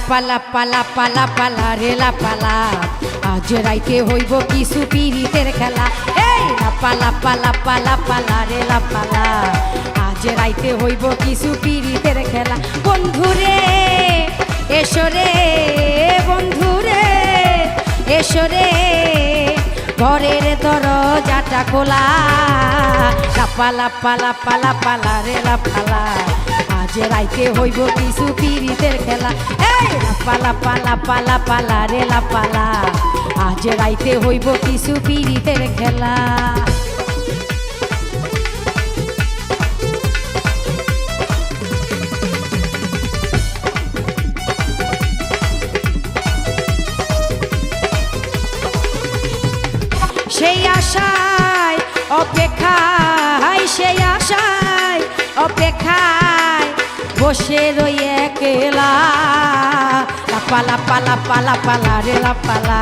পালা পালা পালা পালা রেলা পালা আজ রাইতে হইব কিছু পিরিতের খেলা। এই পালা পালা পালা পালা রেলা পালা আজ রাইতে হইব কিছু পিরিতের খেলা। বন্ধুরে এসরে বন্ধুরে এসরে ঘরের দরজাটা খোলা। পালা পালা পালা পালা রেলা পালা আজ রাইতে হইব কিছু পিরিতের খেলা। এই পালা পালা পালা পালা রেলা পালা আজ রাইতে হইব কিছু পিরিতের খেলা। সেই আশায় অপেক্ষায় সেই আশায় অপেক্ষায় বসে রই একলা। পালা পালা পালা পালা রেলা পালা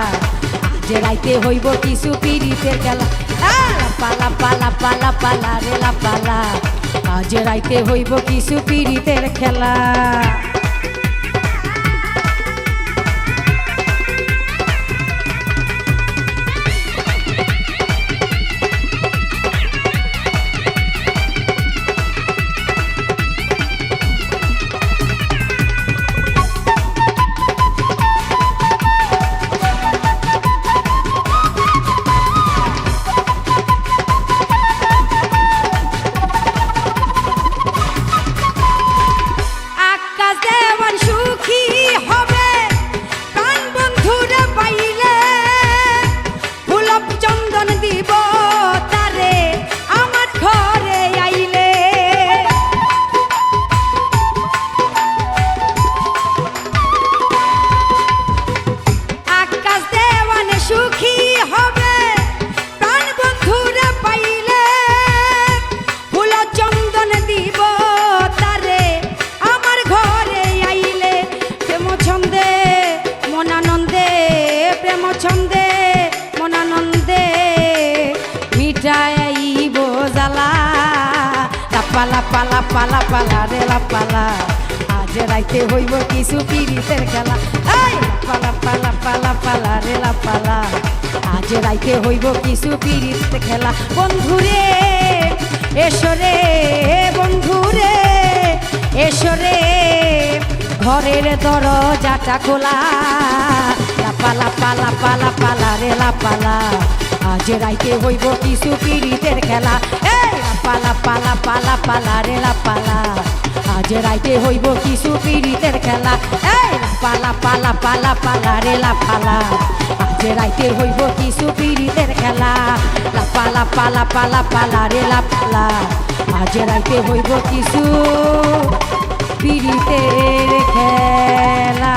আজ রাইতে হইব কিছু পিরিতের খেলা। পালা পালা পালা পালা রেলা পালা আজ রাইতে হইব কিছু পিরিতের খেলা। পালা পালা পালা পালা রেলা পালা আজ রাইতে হইব কিছু পিরিতের খেলা। এই পালা পালা পালা পালা রেলা পালা আজ রাইতে হইব কিছু পিরিতের খেলা। বন্ধুরে এসরে বন্ধুরে এসরে ঘরের দরজাটা খোলা। পালা পালা পালা পালা রেলা পালা আজ রাইতে হইব কিছু পিরিতের খেলা। এই পালা পালা পালা পালা রেলা পালা আজ রাইতে হইব কিছু পিরিতের খেলা। এই পালা পালা পালা পালা রেলা পালা আজ রাইতে হইব কিছু পিরিতের খেলা। পালা পালা পালা পালা রেলা পালা আজ রাইতে হইব কিছু পিরিতের খেলা।